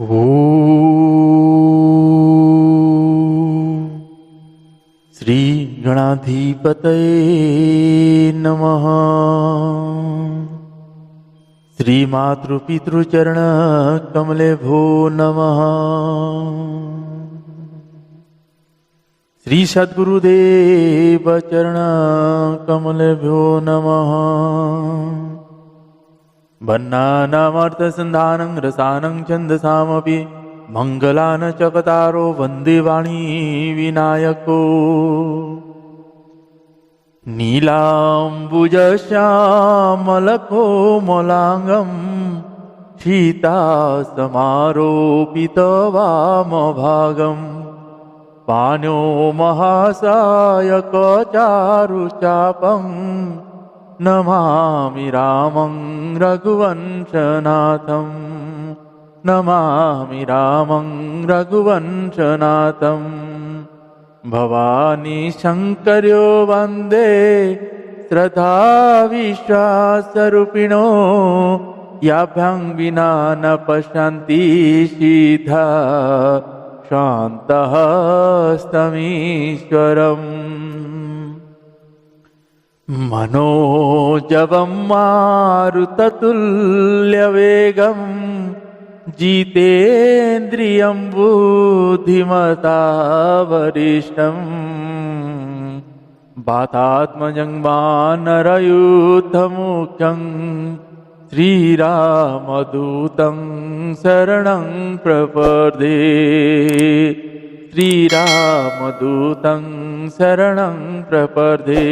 ओम श्री गणाधिपतये नमः। श्री मातृपितृचरण कमलेभ्यो नमः। श्री सद्गुरुदेव चरण कमलेभ्यो नमः। भन्नानामर्थसन्धानं रसानं छन्दसामपि मंगलान चकतारो वन्दे वाणी विनायको। नीलाम्बुजश्यामलकोमलाङ्गं सीतासमारोपितवामभागं पाणो महासायकचारुचापं नमामि रामं रघुवंशनाथं। नमामि रामं रघुवंशनाथं। भवानी शङ्कर्यो वन्दे श्रद्धा विश्वासरूपिणो याभ्यां विना न पश्यन्ति सिद्धा शान्तः स्तमीश्वरम्। मनोजवं मारुततुल्यवेगं जितेन्द्रियं बुद्धिमता वरिष्ठं वातात्मजं वानरयूथमुख्यं श्रीरामदूतं शरणं प्रपद्ये। श्रीरामदूतं शरणं प्रपद्ये।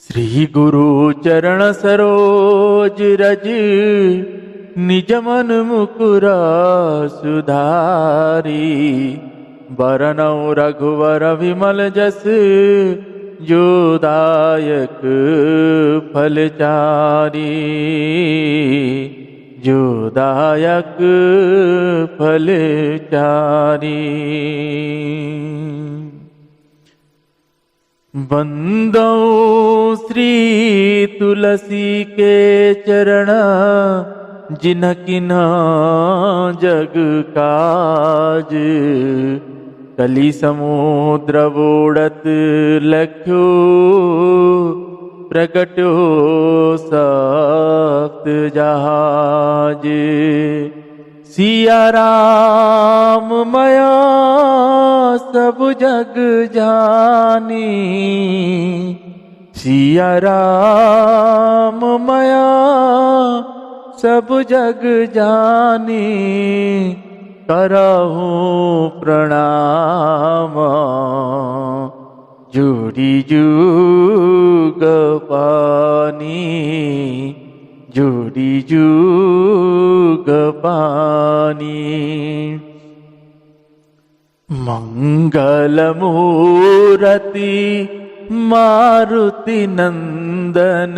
श्री गुरु चरण सरोज रज निज मन मुकुर सुधारी। बरनौ रघुवर विमल जस जो दायक फलचारी। जो दायक फलचारी। वंदौ श्री तुलसी के चरण जिनकिन जग काज। कलि समुद्र बोड़त लख्यो प्रगट्यो सप्त जहाज। सिया राम मया सब जग जानी। सिया राम मया सब जग जानी। करहूँ प्रणाम जुड़ी जुग पानी। जुड़ी जुग पानी। मंगलमूर्ति मारुति नंदन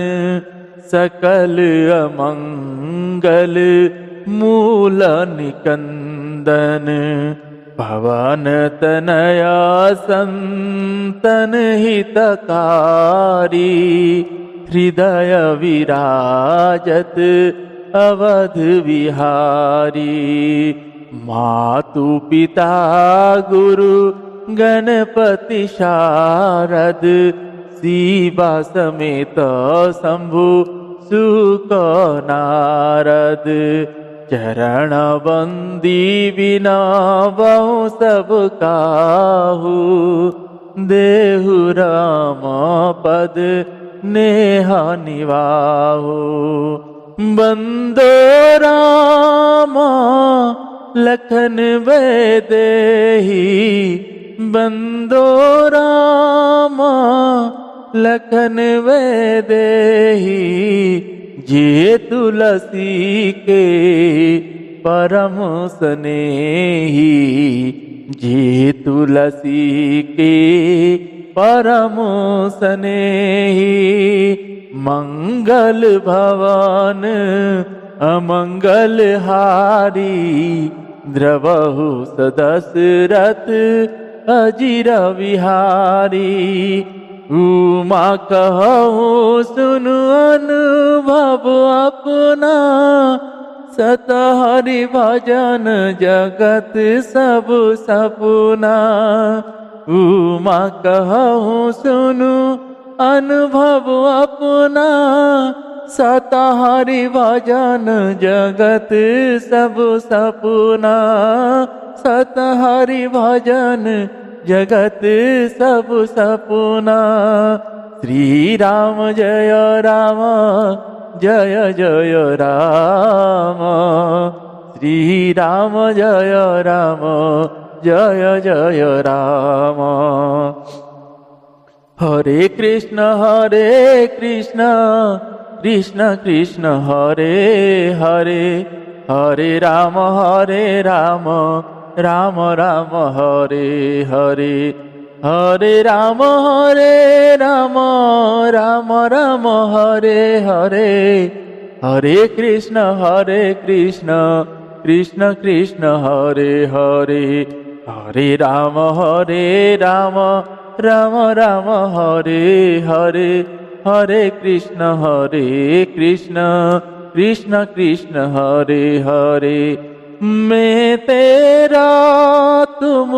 सकल अमंगल मूल निकंदन। पवन तनया संतन हितकारी। हृदय विराजत अवध विहारी। मातु पिता गुरु गणपति शारद। शिवा समेत शंभु सुक नारद। चरण बंदी बिना बहु सब काहू। देहु राम पद नेहा निवाहु। बंदो राम लखन वैदेही। बंदो राम लखन वैदेही। जे तुलसी के परम स्नेही। जे तुलसी के परम स्नेही। मंगल भवन अमंगल हारी। द्रवहु सदशरथ अजिर विहारी। उमा कहूँ सुनु अनुभव अपना सत हरि भजन जगत सब सपुना। उमा कहूँ सुनु अनुभव अपना, सत हरि भजन जगत सब सपुना। सत हरि भजन जगत सब सपुना। श्री राम जय राम जय जय राम। श्री राम जय राम जय जय राम। हरे कृष्ण कृष्ण कृष्ण हरे हरे। हरे राम राम राम हरे हरे। हरे राम राम राम हरे हरे। हरे कृष्ण कृष्ण कृष्ण हरे हरे। हरे राम राम राम हरे हरे। हरे कृष्ण कृष्ण कृष्ण हरे हरे। मैं तेरा तुम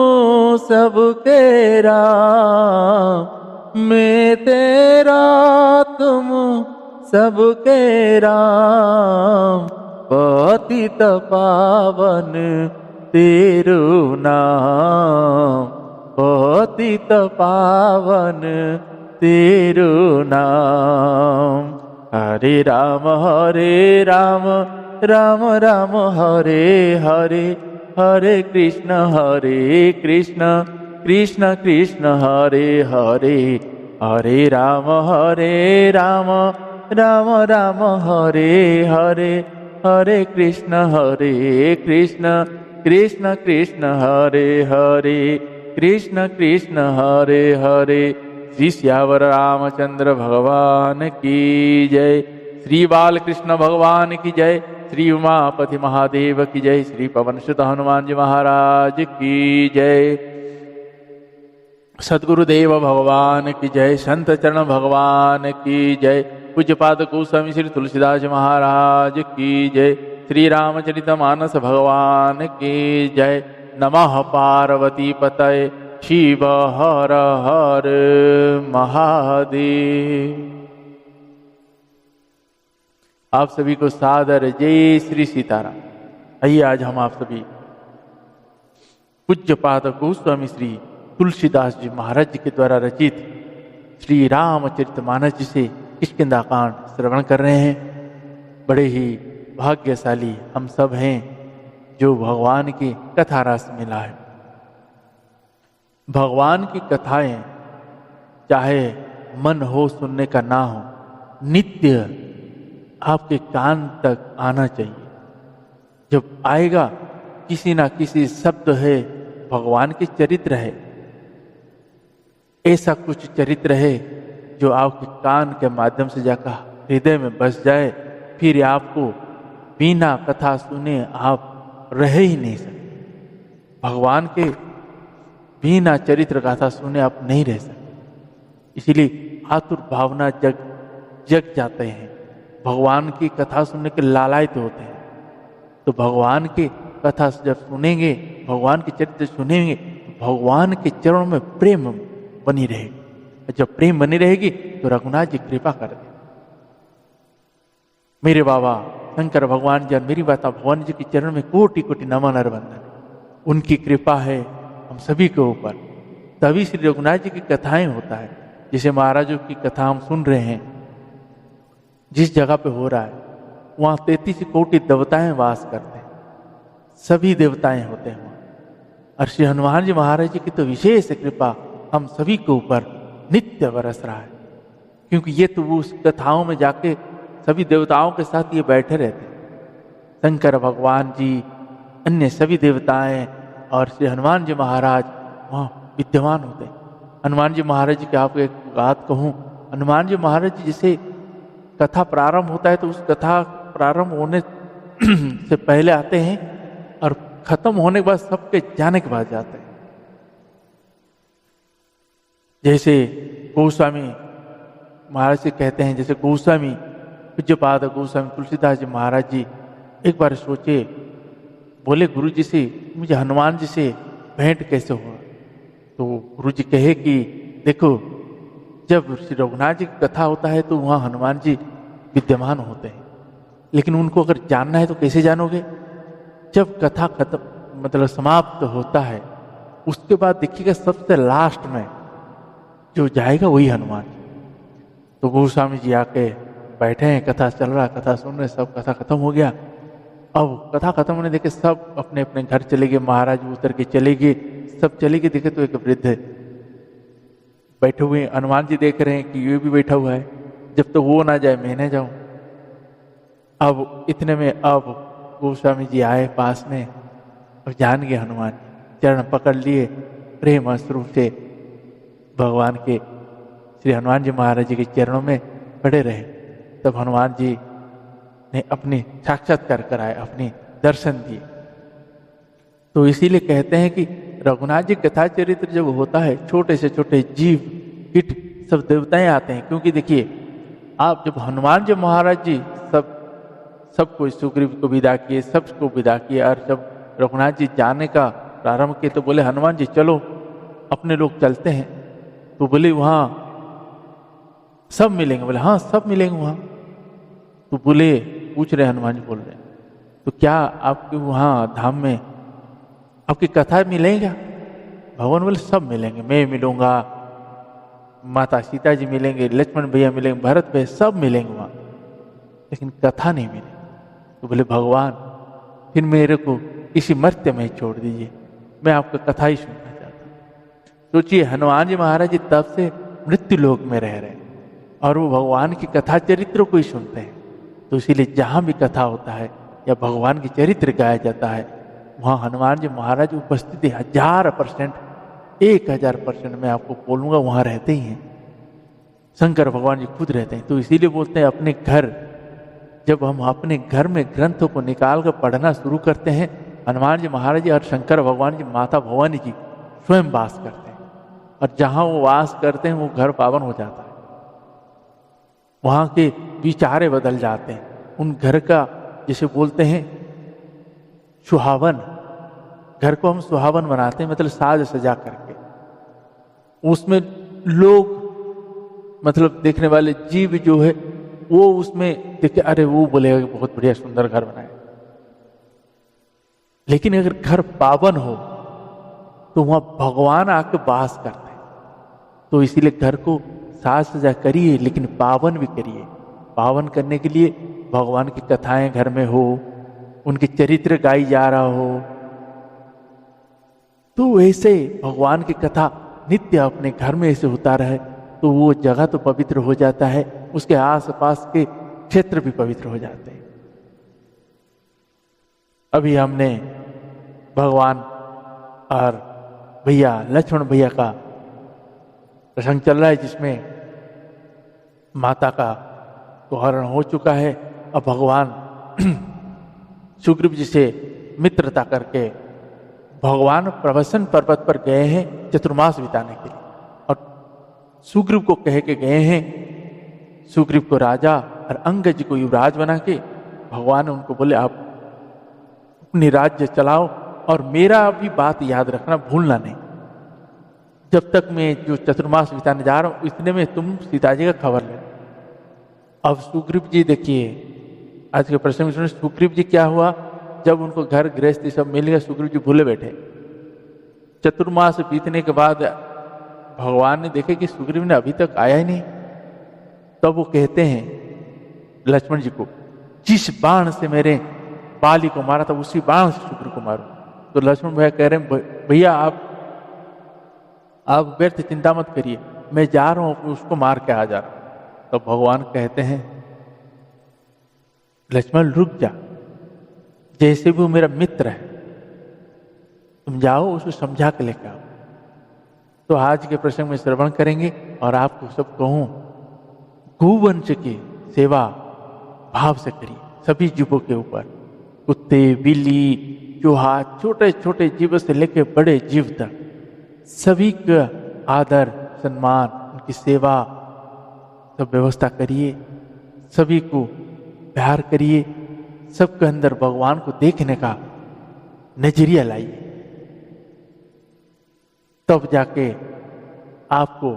सबके राम। मैं तेरा तुम सबके राम। पतित पावन तेरो नाम। पतित पावन तेरो नाम। हरे राम राम राम हरे हरे। हरे कृष्ण कृष्ण कृष्ण हरे हरे। हरे राम राम राम हरे हरे। हरे कृष्ण कृष्ण कृष्ण हरे हरे। कृष्ण कृष्ण हरे हरे। श्री श्यावर रामचंद्र भगवान की जय। श्री बालकृष्ण भगवान की जय। श्री उमापति महादेव की जय। श्री पवन सुत हनुमान जी महाराज की जय। सद्गुरुदेव भगवान की जय। संत चरण भगवान की जय। पूज्यपाद गोस्वामी श्री तुलसीदास जी महाराज की जय। श्री रामचरितमानस भगवान की जय। नमः पार्वती पतये शिव हर हर महादेव। आप सभी को सादर जय श्री सीताराम। आइए आज हम आप सभी पूज्यपाद गोस्वामी श्री तुलसीदास जी महाराज जी के द्वारा रचित श्री रामचरितमानस जी से किष्किंधाकांड श्रवण कर रहे हैं। बड़े ही भाग्यशाली हम सब हैं जो भगवान की कथा रस मिला है। भगवान की कथाएं चाहे मन हो सुनने का ना हो, नित्य आपके कान तक आना चाहिए। जब आएगा किसी ना किसी शब्द है, भगवान के चरित्र है, ऐसा कुछ चरित्र है जो आपके कान के माध्यम से जाकर हृदय में बस जाए, फिर आपको बिना कथा सुने आप रह ही नहीं सकते। भगवान के बिना चरित्र कथा सुने आप नहीं रह सकते। इसीलिए आतुर भावना जग जाते हैं। भगवान की कथा सुनने के लालायित होते हैं। तो भगवान की कथा जब सुनेंगे, भगवान के चरित्र सुनेंगे, भगवान के चरणों में प्रेम बनी रहेगी। जब प्रेम बनी रहेगी तो रघुनाथ जी कृपा कर दे। मेरे बाबा शंकर भगवान जी और मेरी माता भगवान जी के चरण में कोटि कोटि नमन और वंदन। उनकी कृपा है हम सभी के ऊपर, तभी श्री रघुनाथ जी की कथाएं होता है। जैसे महाराजों की कथा हम सुन रहे हैं, जिस जगह पे हो रहा है वहां 33 कोटि देवताएं वास करते हैं, सभी देवताएं होते हैं वहां। और श्री हनुमान जी महाराज जी की तो विशेष कृपा हम सभी के ऊपर नित्य बरस रहा है, क्योंकि ये तो वो उस कथाओं में जाके सभी देवताओं के साथ ये बैठे रहते हैं। शंकर भगवान जी, अन्य सभी देवताएं और श्री हनुमान जी महाराज वहाँ विद्यमान होते हैं। हनुमान जी महाराज जी की आपको एक बात कहूँ, हनुमान जी महाराज जी जैसे कथा प्रारंभ होता है तो उस कथा प्रारंभ होने से पहले आते हैं और खत्म होने के बाद सबके जाने के बाद जाते हैं। जैसे गोस्वामी महाराज से कहते हैं, जैसे गोस्वामी पूज्यपाद गोस्वामी तुलसीदास जी महाराज जी एक बार सोचे, बोले गुरु जी से मुझे हनुमान जी से भेंट कैसे हुआ? तो गुरु जी कहे कि देखो, जब श्री रघुनाथ जी की कथा होता है तो वहाँ हनुमान जी विद्यमान होते हैं, लेकिन उनको अगर जानना है तो कैसे जानोगे? जब कथा खत्म मतलब समाप्त होता है, उसके बाद देखिएगा सबसे लास्ट में जो जाएगा वही हनुमान जी। तो गुरु स्वामी जी आके बैठे हैं, कथा चल रहा, कथा सुन रहे, सब कथा खत्म हो गया। अब कथा खत्म होने देखे सब अपने अपने घर चले गए, महाराज उतर के चले गए, सब चले गए। देखे तो एक वृद्ध बैठे हुए, हनुमान जी देख रहे हैं कि ये भी बैठा हुआ है, जब तो वो ना जाए मैं ना जाऊं। अब इतने में अब गोस्वामी जी आए पास में, अब जान गए हनुमान जी, चरण पकड़ लिए, प्रेम स्वरूप से भगवान के श्री हनुमान जी महाराज जी के चरणों में पड़े रहे। तब हनुमान जी ने अपने साक्षात्कार कराए, अपने दर्शन दिए। तो इसीलिए कहते हैं कि रघुनाथ जी कथा चरित्र जब होता है, छोटे से छोटे जीव कीट सब देवताएं आते हैं। क्योंकि देखिए, आप जब हनुमान जी महाराज जी सबको सुग्रीव को विदा किए, सबको विदा किए, और जब रघुनाथ जी जाने का प्रारंभ किए तो बोले हनुमान जी चलो अपने लोग चलते हैं। तो बोले वहाँ सब मिलेंगे? बोले हाँ सब मिलेंगे वहाँ। तो बोले, पूछ रहे हनुमान जी बोल रहे, तो क्या आपके वहाँ धाम में आपकी कथा मिलेगा? भगवान बोले सब मिलेंगे, मैं मिलूंगा, माता सीता जी मिलेंगे, लक्ष्मण भैया मिलेंगे, भरत भैया सब मिलेंगे वहाँ, लेकिन कथा नहीं मिलेगी। तो बोले भगवान फिर मेरे को इसी मर्त्य में छोड़ दीजिए, मैं आपका कथा ही सुनना चाहता हूँ। सोचिए, हनुमान जी महाराज जी तब से मृत्यु लोक में रह रहे हैं और वो भगवान की कथा चरित्र को ही सुनते हैं। तो इसीलिए जहाँ भी कथा होता है या भगवान की चरित्र गाया जाता है, वहाँ हनुमान जी महाराज उपस्थिति 1000%, 1000% मैं आपको बोलूँगा वहाँ रहते ही हैं। शंकर भगवान जी खुद रहते हैं। तो इसीलिए बोलते हैं अपने घर, जब हम अपने घर में ग्रंथों को निकाल कर पढ़ना शुरू करते हैं, हनुमान जी महाराज जी और शंकर भगवान जी, माता भवानी जी स्वयं वास करते हैं, और जहाँ वो वास करते हैं वो घर पावन हो जाता है। वहाँ के विचारे बदल जाते हैं। उन घर का जिसे बोलते हैं सुहावन, घर को हम सुहावन बनाते हैं, मतलब साज सजा करके। उसमें लोग मतलब देखने वाले जीव जो है वो उसमें देखे, अरे वो बोलेगा कि बहुत बढ़िया सुंदर घर बनाए। लेकिन अगर घर पावन हो तो वहां भगवान आके वास करते हैं। तो इसीलिए घर को साज सजा करिए, लेकिन पावन भी करिए। पावन करने के लिए भगवान की कथाएं घर में हो, उनके चरित्र गाई जा रहा हो, तो ऐसे भगवान की कथा नित्य अपने घर में ऐसे होता रहे, तो वो जगह तो पवित्र हो जाता है, उसके आसपास के क्षेत्र भी पवित्र हो जाते हैं। अभी हमने भगवान और भैया लक्ष्मण भैया का प्रसंग चल रहा है, जिसमें माता का हरण हो चुका है। अब भगवान सुग्रीव जी से मित्रता करके भगवान प्रवसन पर्वत पर गए हैं चतुर्मास बिताने के लिए, और सुग्रीव को कह के गए हैं, सुग्रीव को राजा और अंगद जी को युवराज बना के भगवान उनको बोले आप अपनी राज्य चलाओ, और मेरा भी बात याद रखना, भूलना नहीं। जब तक मैं जो चतुर्मास बिताने जा रहा हूं, इतने में तुम सीता जी का खबर ले। अब सुग्रीव जी देखिए, आज के प्रश्न में सुनिए, सुग्रीव जी क्या हुआ, जब उनको घर गृहस्थी सब मिल गया, सुग्रीव जी भूले बैठे। चतुर्मास बीतने के बाद भगवान ने देखे कि सुग्रीव ने अभी तक आया ही नहीं। तब वो कहते हैं लक्ष्मण जी को, जिस बाण से मेरे बाली को मारा था उसी बाण से सुग्रीव को मारो। तो लक्ष्मण भैया कह रहे हैं, भैया आप व्यर्थ चिंता मत करिए, मैं जा रहा हूं, उसको मार के आ जा रहा हूं। तो भगवान कहते हैं, लक्ष्मण रुक जा, जैसे भी वो मेरा मित्र है, तुम जाओ उसको समझा के लेकर आओ। तो आज के प्रसंग में श्रवण करेंगे, और आपको सब कहूं, गोवंश की सेवा भाव से करिए सभी जीवों के ऊपर, कुत्ते, बिल्ली, चूहा, छोटे छोटे जीव से लेकर बड़े जीव तक सभी का आदर सम्मान, उनकी सेवा सब व्यवस्था करिए, सभी को प्यार करिए, सबके अंदर भगवान को देखने का नजरिया लाइए, तब जाके आपको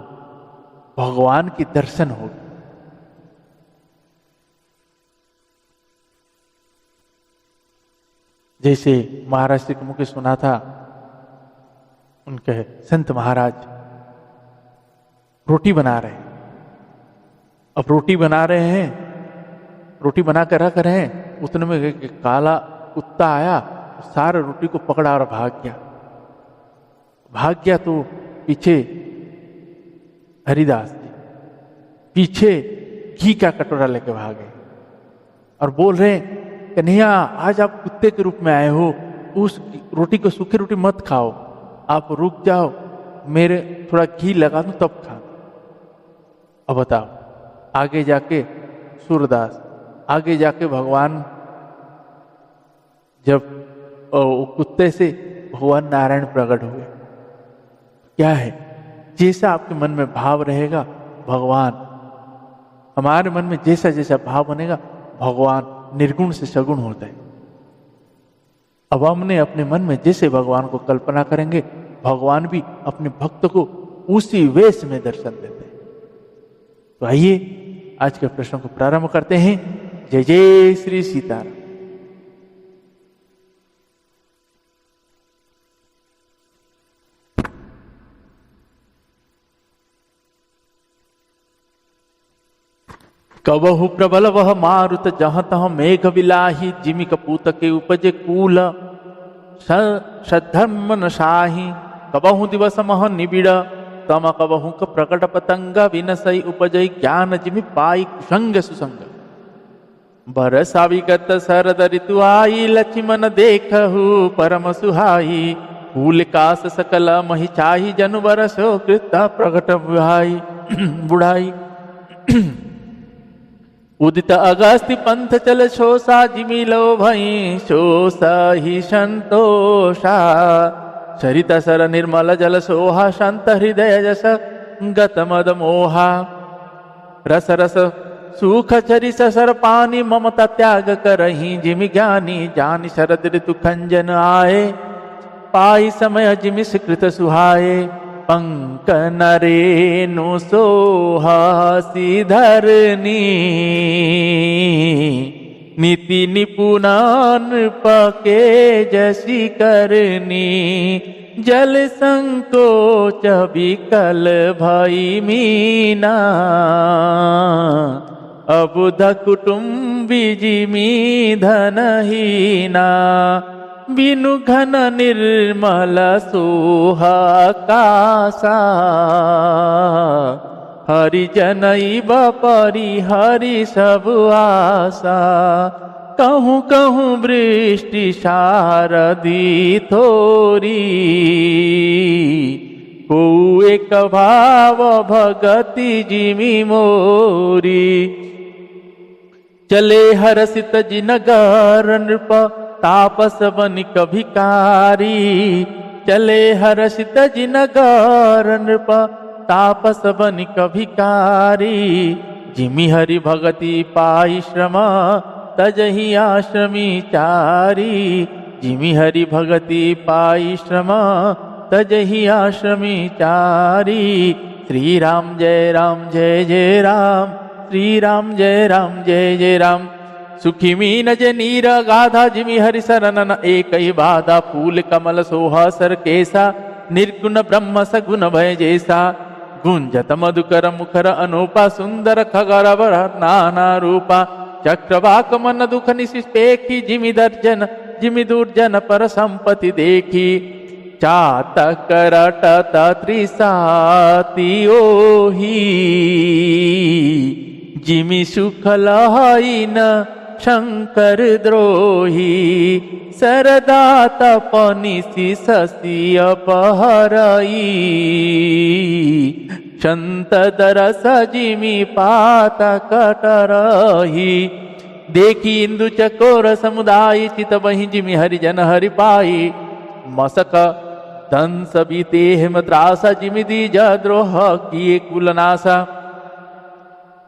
भगवान की दर्शन होगी। जैसे महाराज श्री के मुख सुना था, उनके संत महाराज रोटी बना रहे हैं। अब रोटी बना रहे हैं, रोटी बना कर रख रहे हैं, उतने में एक काला कुत्ता आया, सारा रोटी को पकड़ा और भाग गया। तो पीछे हरिदास जी पीछे घी का कटोरा लेके भागे और बोल रहे हैं, कन्हैया आज आप कुत्ते के रूप में आए हो, उस रोटी को सूखी रोटी मत खाओ, आप रुक जाओ, मेरे थोड़ा घी लगा दूं तब खा। अब बताओ, आगे जाके सूरदास, आगे जाके भगवान जब कुत्ते से भगवान नारायण प्रकट हुए। क्या है, जैसा आपके मन में भाव रहेगा भगवान, हमारे मन में जैसा जैसा भाव बनेगा भगवान निर्गुण से सगुण होता है। अब हमने अपने मन में जैसे भगवान को कल्पना करेंगे, भगवान भी अपने भक्त को उसी वेश में दर्शन देते हैं। तो आइए आज के प्रश्न को प्रारंभ करते हैं। जय जय श्री सीताराम। कबहु प्रबल वह मारुत जहाँ तहाँ मेघ विलाही, जिमि कपूत के उपजे कूल सद्धर्म न शाही। कबहु दिवस मह निबिड़ तम कबहु क प्रकट पतंग, विनसई उपजई ज्ञान जिमि पाई कुसंग सुसंग। बरसा विगत शरद ऋतु आई, लक्ष्मण देखहु परम सुहाई। फूल कास सकल महि चाही, जनु बरसो कृत प्रकट बुढ़ाई। उदित अगस्त्य पंथ चल शोषा, जिमि लो भई शोषा ही संतोषा। सरित सर निर्मल जल सोहा, शांत हृदय जस गत मद मोहा। रस रस सुख चरि सर पानी, ममता त्याग करही जिमि ज्ञानी। जानि शरद ऋतु खंजन आए, पाई समय जिमि सुकृत सुहाए। पंक नरेनु सोहासी धरनी, नीति निपुणान पके जसी करनी। जल संकोच विकल भई मीना, अबुध कुटुम्बी जिमि धनहीना। बिनु घन निर्मल सोहा कासा, हरिजनई बपरि हरि सब आशा। कहूँ कहूँ वृष्टि शारदी थोरी, को एक भाव भगति जिमि मोरी। चले हरसित जिनगर नृप, तापस बनिक भिकारी। चले हर्षित जिनगर नृप, तापस बनिक भिकारी। जिमि हरि भगति पाई श्रम, तजहि आश्रमी चारी। जिमि हरि भगति पाई श्रम, तजहि आश्रमी चारी। श्री राम जय जय राम, श्री राम जय जय राम। सुखी मीन जे नीर गाधा, जिमि हरि शरणन एक ही बाधा। फूल कमल सोहा सर केसा, निर्गुण ब्रह्म सगुण भय जैसा। गुंजत मधुकर मुखर अनूपा, सुंदर खगर वर नाना रूपा। चक्रवाक मन दुख निशिपेखी, जिमि दर्जन जिमि दुर्जन पर संपत्ति देखी। चातक रटत त्रिसाती ओही, जिमि सुख लहाई न शंकर द्रोही। सरदा तपनिसि शशि अपहरई, संत दरस जिमि पात कटरही। देखी इंदु चकोर समुदाय, चित वही जिमि हरिजन हरि पाई। मसक दंस बीते हेमद्रासा, जिमि दीज द्रोह किए कुलनासा।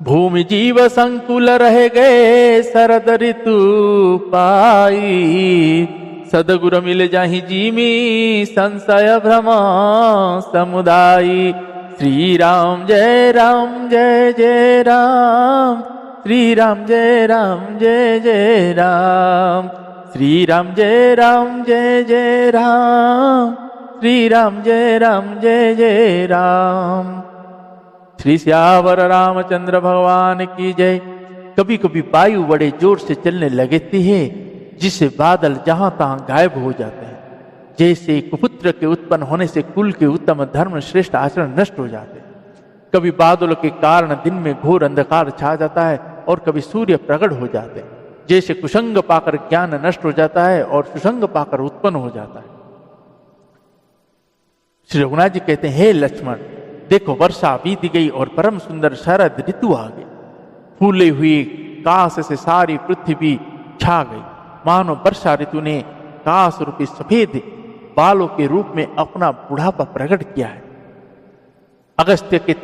भूमि जीव संकुल रह गए शरद ऋतु पाई, सदगुरु मिल जाहि जीमी संशय भ्रम समुदायी। श्री राम जय जय राम, श्री राम जय जय राम, श्री राम जय जय राम, श्री राम जय जय राम। श्री श्यावर रामचंद्र भगवान की जय। कभी कभी वायु बड़े जोर से चलने लगती है, जिससे बादल जहां तहां गायब हो जाते हैं। जैसे कुपुत्र के उत्पन्न होने से कुल के उत्तम धर्म श्रेष्ठ आचरण नष्ट हो जाते हैं। कभी बादलों के कारण दिन में घोर अंधकार छा जाता है और कभी सूर्य प्रकट हो जाते हैं। जैसे कुसंग पाकर ज्ञान नष्ट हो जाता है और सुसंग पाकर उत्पन्न हो जाता है। श्री रघुनाथ जी कहते हैं, हे लक्ष्मण, देखो वर्षा बीत गई और परम सुंदर शरद ऋतु आ गई। फूले हुई काश से सारी पृथ्वी छा गई, मानो वर्षा ऋतु ने काश रूपी सफेद बालों के रूप में अपना बुढ़ापा प्रकट किया है। अगस्त्य के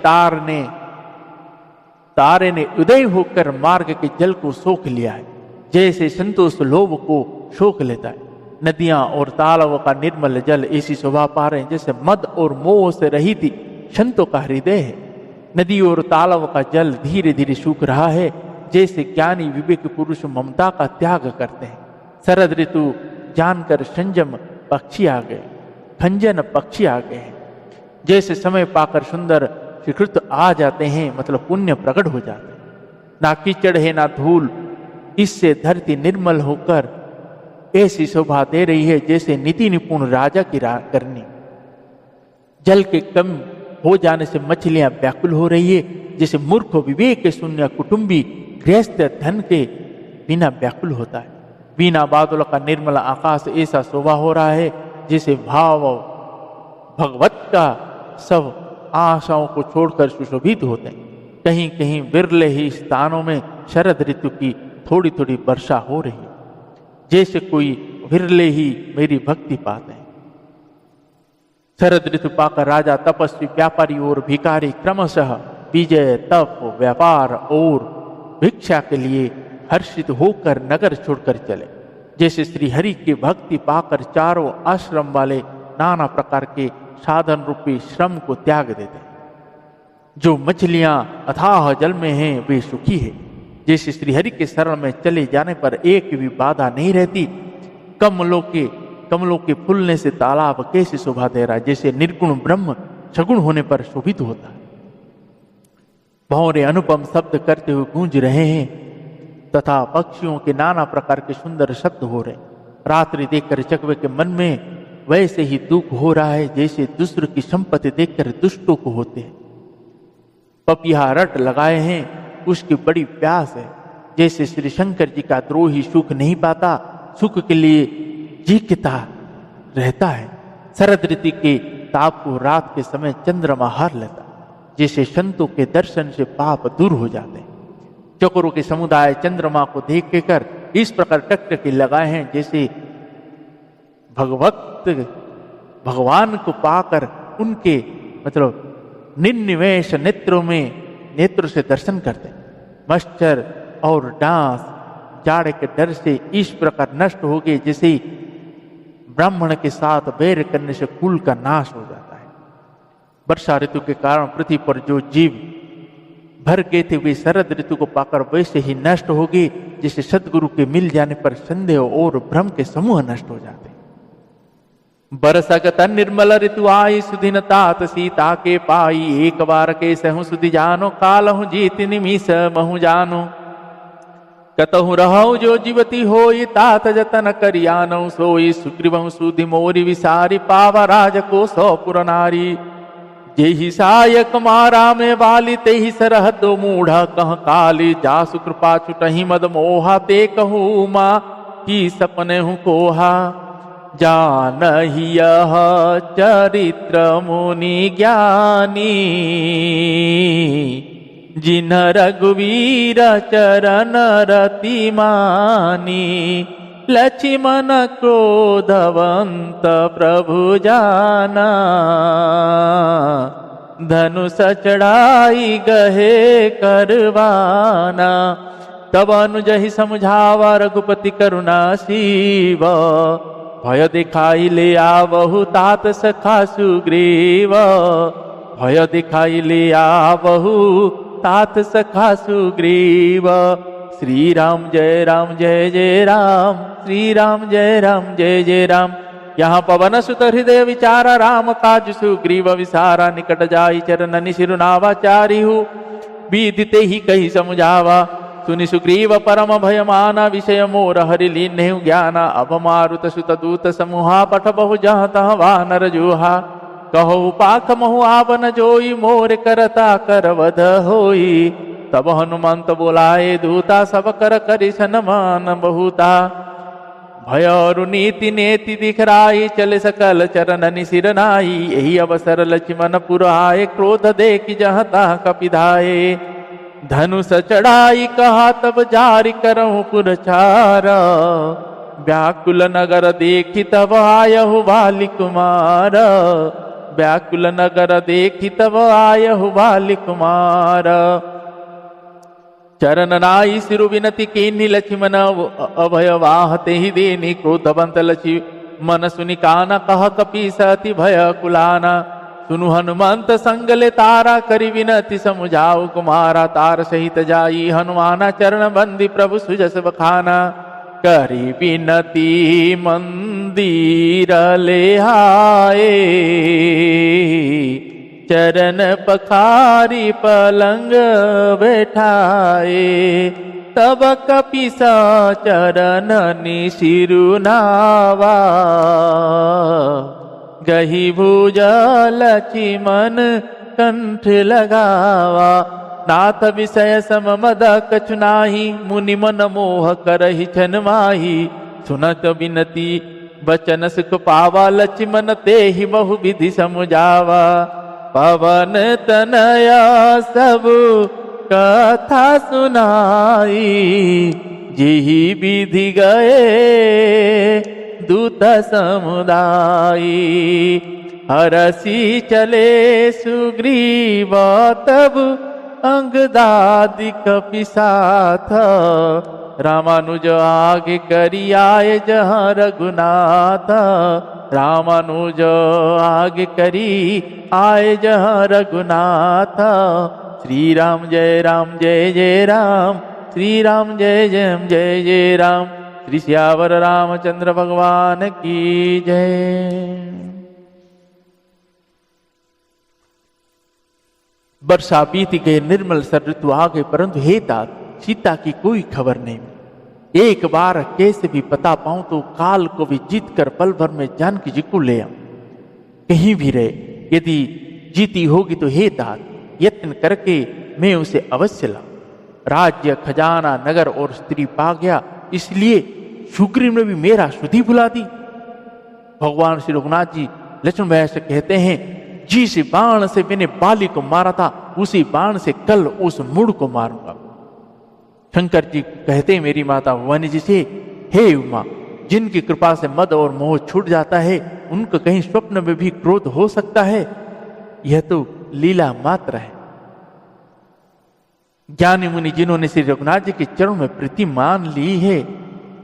तारे ने उदय होकर मार्ग के जल को सोख लिया है, जैसे संतोष लोभ को सोख लेता है। नदियां और तालाबों का निर्मल जल ऐसी शोभा पा रहे हैं जैसे मद और मोह से रहित संतों का हृदय है। नदी और तालाबों का जल धीरे धीरे सूख रहा है, जैसे ज्ञानी विवेक पुरुष ममता का त्याग करते हैं। शरद ऋतु जानकर संयम पक्षी आ गए, खंजन पक्षी आ गए हैं। जैसे समय पाकर सुंदर सुकृत आ जाते हैं, मतलब पुण्य प्रकट हो जाते हैं। ना कीचड़ है ना धूल, इससे धरती निर्मल होकर ऐसी शोभा दे रही है जैसे नीति निपुण राजा की करनी। जल के कम हो जाने से मछलियां व्याकुल हो रही है, जैसे मूर्ख विवेक शून्य कुटुंबी गृहस्थ धन के बिना व्याकुल होता है। बिना बादलों का निर्मल आकाश ऐसा शोभा हो रहा है जैसे भाव भगवत का सब आशाओं को छोड़कर सुशोभित होते हैं। कहीं कहीं विरले ही स्थानों में शरद ऋतु की थोड़ी थोड़ी वर्षा हो रही है, जैसे कोई विरले ही मेरी भक्ति पाते हैं। शरद ऋतु पाकर राजा, तपस्वी, व्यापारी और भिखारी क्रमशः विजय, तप, व्यापार और भिक्षा के लिए हर्षित होकर नगर छोड़कर चले। जैसे श्री हरि की भक्ति पाकर चारों आश्रम वाले नाना प्रकार के साधन रूपी श्रम को त्याग देते हैं। जो मछलियां अथाह जल में हैं वे सुखी है। जैसे श्रीहरि के शरण में चले जाने पर एक भी बाधा नहीं रहती। कमलों के फूलने से तालाब कैसे शोभा दे रहा है, जैसे निर्गुण ब्रह्म सगुण होने पर शोभित होता है। भौरे अनुपम शब्द करते हुए गूंज रहे हैं तथा पक्षियों के नाना प्रकार के सुंदर शब्द हो रहे हैं। रात्रि देखकर चकवे के मन में वैसे ही दुख हो रहा है जैसे दूसरों की संपत्ति देखकर दुष्टों को होते हैं। पपिया रट लगाए हैं, उसकी बड़ी प्यास है। जैसे श्री शंकर जी का द्रोही सुख नहीं पाता, सुख के लिए जीता रहता है। शरद ऋतु के ताप को रात के समय चंद्रमा हार लेता, जैसे संतों के दर्शन से पाप दूर हो जाते हैं। चकोरों के समुदाय चंद्रमा को देख कर इस प्रकार टकटकी लगाए हैं जैसे भगवान को पाकर उनके मतलब निर्निवेश नेत्रों से दर्शन करते हैं। मच्छर और डांस जाड़े के डर से इस प्रकार नष्ट हो गए जैसे ब्राह्मण के साथ बैर करने से कुल का नाश हो जाता है। वर्षा ऋतु के कारण पृथ्वी पर जो जीव भर गए थे वे शरद ऋतु को पाकर वैसे ही नष्ट हो गए जैसे सदगुरु के मिल जाने पर संदेह और भ्रम के समूह नष्ट हो जाते। बरसगत निर्मल ऋतु आई, सुदिन तात सीता के पाई। एक बार के सहु सुधि जानो, कालहु जीत निमिष महु जानो। कतहु रहु जो जीवती होई, तात जतन करियानो। सोई सुग्रीवहु सुधि मोरी, विसारी पावा राज को सौ पुर नारी। जेहि सायक मारा में बाली, तेहि सरहद मूढ़ा कह काली। जासु कृपा छुटहि मद मोहा, ते कहूँ माँ की सपने हूँ कोहा। जानहि यह चरित्र मुनि ज्ञानी, जिन्ह रघुवीर चरण रति मानी। लक्ष्मण क्रोधवंत प्रभु जाना, धनुष चढ़ाई गहे करवाना। तब अनुज ही समझावा रघुपति करुणा सीव, भय दिखाई ले आवहु तात सखा सुग्रीव। भय दिखाई ले आवहु तात सखा सुग्रीव। श्री राम जय जय राम, श्री राम जय जय राम। यहाँ पवन सुत हृदय विचारा, राम काज सुग्रीव विसारा। निकट जाई चरणनि सिरुनावा, चारिहु विदिते ही कही समुझावा। सुनि सुग्रीव परम भय माना, विषय मोर हरि लीन्हु ज्ञाना। अब मारुत सुत दूत समूहा, पठ बहु जहाँ तह वानर जोहा। कहो पाख महु आवन जोई, मोर करता करवध होई। तब हनुमंत बोलाए दूता, सब कर करि सन्मान बहुता। भय और नीति नेति दिखराई, चले सकल चरणनि सिर नाई। यही अवसर लक्ष्मण पुर आए, क्रोध देखि जहाँ तहाँ कपिधाए। धनुष चढ़ाई कहा तब जारि करहु पुरचार। व्याकुल नगर देखि तब आयहु बालि कुमार। व्याकुल नगर देखि तब आयहु बालि कुमार। चरण नाई सिरु विनति कीन्ही, लक्ष्मण अभय वाहते ही देनी। क्रोधवंत लक्ष्मण सुनि काना, कह कपीस अति भय कुलाना। सुनु हनुमंत संग ले तारा, करि विनति समुझाऊ कुमारा। तार सहित जाई हनुमाना, चरण बंदी प्रभु सुजस बखाना। करि विनति मंदिर ले आए, चरण पखारी पलंग बैठाए। तब कपिस चरणनि सिरुनावा, गही भुजल लक्ष्मण कंठ लगावा। नाथ विषय सम मद कछु नाही, मुनि मन मोह करहि छन माही। सुनत विनती बचन सुख पावा, लक्ष्मण तेहि बहु विधि समुझावा। पवन तनया सब कथा सुनाई, जेहि विधि गए दूत समुदाई। हरसी चले सुग्रीव तब, अंगदादि कपि साथ। रामानुज आगे करी आए जहाँ रघुनाथ। रामानुज आगे करी आए जहाँ रघुनाथ। श्री राम जय जय राम, श्री राम जय जय राम। श्री सियावर रामचंद्र भगवान की जय। वर्षा बीत गए, निर्मल सर ऋतु आ गए, परंतु हे तात सीता की कोई खबर नहीं मिली। एक बार कैसे भी पता पाऊं तो काल को भी जीत कर पल भर में जानकी जी को ले आऊं। कहीं भी रहे, यदि जीती होगी तो हे तात यत्न करके मैं उसे अवश्य लाऊं। राज्य खजाना नगर और स्त्री पा गया, इसलिए सुग्रीव ने भी मेरा सुधि भुला दी। भगवान श्री रघुनाथ जी लक्ष्मण भाई से कहते हैं, जिस बाण से मैंने बाली को मारा था उसी बाण से कल उस मूढ़ को मारूंगा। शंकर जी कहते हैं मेरी माता भवानी जी से, हे उमा, जिनकी कृपा से मद और मोह छूट जाता है उनको कहीं स्वप्न में भी क्रोध हो सकता है? यह तो लीला मात्र है। ज्ञानी मुनि जिन्होंने श्री रघुनाथ जी के चरणों में प्रीति मान ली है,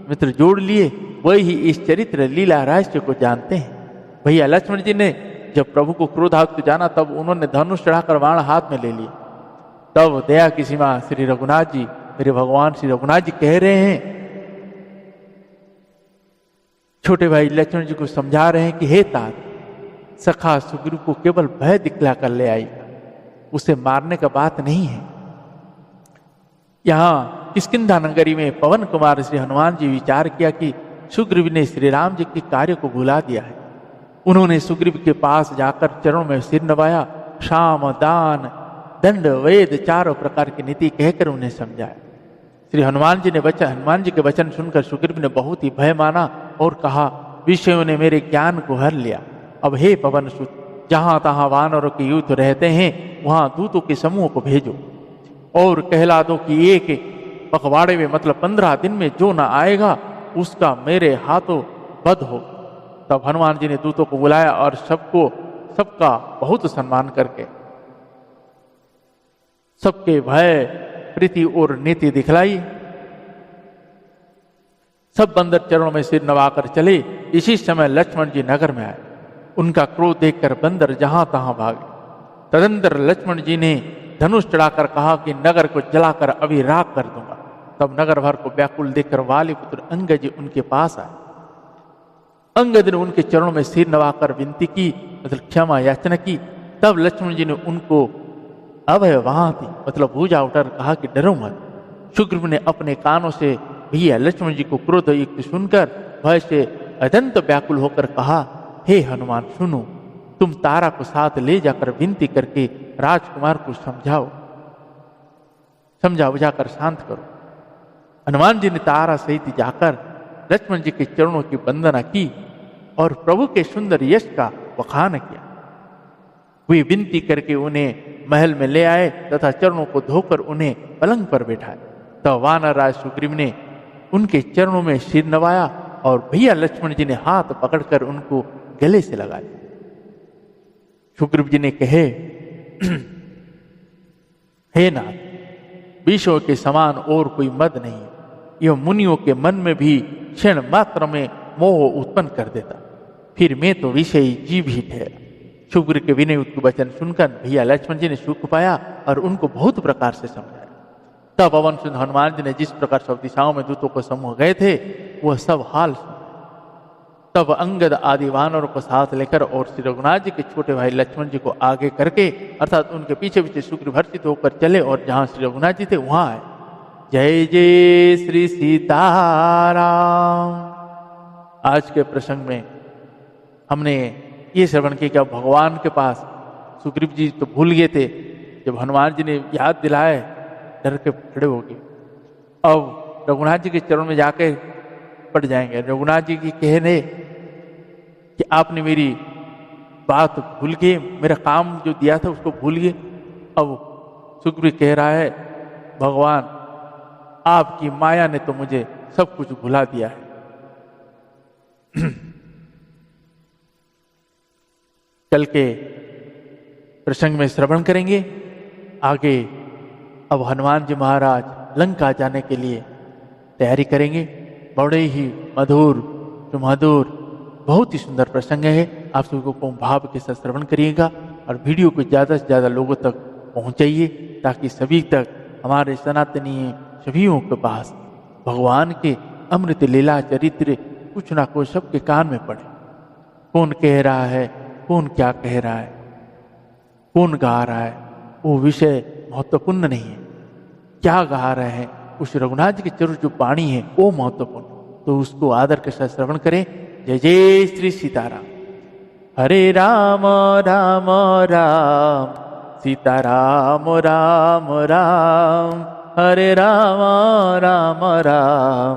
मित्र जोड़ लिए, वही इस चरित्र लीला रहस्य को जानते हैं। भैया लक्ष्मण जी ने जब प्रभु को क्रोधाक्त जाना तब उन्होंने धनुष चढ़ाकर बाण हाथ में ले लिया। तब दया की सीमा श्री रघुनाथ जी, मेरे भगवान श्री रघुनाथ जी कह रहे हैं, छोटे भाई लक्ष्मण जी को समझा रहे हैं कि हे तात, सखा सुग्रीव को केवल भय दिखला कर ले आएगा, उसे मारने का बात नहीं है। यहाँ किष्किंधा नगरी में पवन कुमार श्री हनुमान जी विचार किया कि सुग्रीव ने श्री राम जी के कार्य को भुला दिया है। उन्होंने सुग्रीव के पास जाकर चरणों में सिर नवाया, शाम दान दंड वेद चारों प्रकार की नीति कहकर उन्हें समझाया। श्री हनुमान जी के वचन सुनकर सुग्रीव ने बहुत ही भय माना और कहा, विषयों ने मेरे ज्ञान को हर लिया। अब हे पवन सुत, जहां तहां वानरों के युद्ध रहते हैं वहां दूतों के समूह को भेजो और कहला दो कि एक पखवाड़े में मतलब 15 दिन में जो ना आएगा उसका मेरे हाथों वध हो। तब हनुमान जी ने दूतों को बुलाया और सबका बहुत सम्मान करके सबके भय प्रीति और नीति दिखलाई। सब बंदर चरणों में सिर नवाकर चले। इसी समय लक्ष्मण जी नगर में आए। उनका क्रोध देखकर बंदर जहां तहां भागे। तदंतर लक्ष्मण जी ने धनुष चढ़ाकर कहा कि नगर को जलाकर अभी राख कर दूंगा। तब नगर भर को व्याकुल देखकर वाली पुत्र अंगद जी उनके पास आए। अंगद ने उनके चरणों में सिर नवाकर विनती की, मतलब क्षमा याचना की। तब लक्ष्मण जी ने उनको अभय वहां थी, मतलब भुजा उठाकर कहा कि डरो मत। सुग्रीव ने अपने कानों से भैया लक्ष्मण जी को क्रोध युक्त सुनकर भय से अत्यंत व्याकुल होकर कहा, हे हनुमान सुनो, तुम तारा को साथ ले जाकर विनती करके राजकुमार को समझा बुझाकर शांत करो। हनुमान जी ने तारा सहित जाकर लक्ष्मण जी के चरणों की वंदना की और प्रभु के सुंदर यश का बखान किया। वे विनती करके उन्हें महल में ले आए तथा चरणों को धोकर उन्हें पलंग पर बैठाए। तब वानर राज सुग्रीव ने उनके चरणों में सिर नवाया और भैया लक्ष्मण जी ने हाथ पकड़कर उनको गले से लगा लिया। सुग्रीव जी ने कहे, हे नाथ, विषयों के समान और कोई मद नहीं है। यह मुनियों के मन में भी क्षण मात्र में मोह उत्पन्न कर देता। फिर मैं तो विषयी जीव ही ठहरा। सुग्रीव के विनय युक्त वचन सुनकर भैया लक्ष्मण जी ने सुख पाया और उनको बहुत प्रकार से समझाया। तब पवन सुत हनुमान जी ने जिस प्रकार सब दिशाओं में दूतों को समूह गए थे वह सब हाल सुना। तब अंगद आदि वानरों को साथ लेकर और श्री रघुनाथ जी के छोटे भाई लक्ष्मण जी को आगे करके अर्थात उनके पीछे पीछे सुग्रीव हर्षित होकर चले और जहां श्री रघुनाथ जी थे वहां आए। जय जय श्री सीताराम। आज के प्रसंग में हमने ये श्रवण किया कि भगवान के पास सुग्रीव जी तो भूल गए थे, जब हनुमान जी ने याद दिलाए डर के खड़े हो गए। अब रघुनाथ जी के चरणों में जाके पड़ जाएंगे। रघुनाथ जी की कहने कि आपने मेरी बात भूल गए, मेरा काम जो दिया था उसको भूल गए। अब सुग्रीव कह रहा है, भगवान आपकी माया ने तो मुझे सब कुछ भुला दिया है। कल के प्रसंग में श्रवण करेंगे आगे। अब हनुमान जी महाराज लंका जाने के लिए तैयारी करेंगे। बड़े ही मधुर सुमधुर बहुत ही सुंदर प्रसंग है। आप सभी को भाव के साथ श्रवण करिएगा और वीडियो को ज़्यादा से ज़्यादा लोगों तक पहुंचाइए ताकि सभी तक हमारे सनातनी सभीयों के पास भगवान के अमृत लीला चरित्र कुछ ना कुछ सबके कान में पड़े। कौन कह रहा है, कौन क्या कह रहा है, कौन गा रहा है, वो विषय महत्वपूर्ण नहीं है। क्या गा रहे हैं, उस रघुनाथ जी के चरण जो वाणी है वो महत्वपूर्ण। तो उसको आदर के साथ श्रवण करें। जय जय श्री सीताराम। हरे राम राम राम सीताराम राम राम। हरे राम राम राम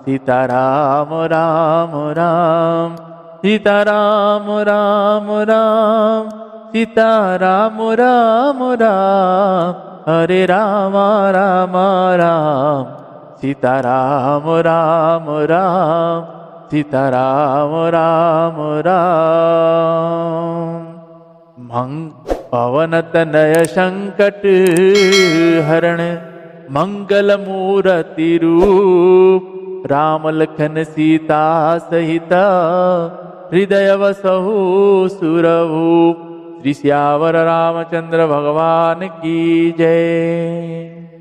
सीताराम राम राम। सीताराम राम राम सीताराम राम राम। हरे राम राम राम सीताराम राम राम। सीताराम राम राम। पवन तनय संकट हरण मंगल मूर्ति रूप। राम लखन सीता सहित हृदय वसहु सुरभूप। श्री सियावर रामचंद्र भगवान की जय।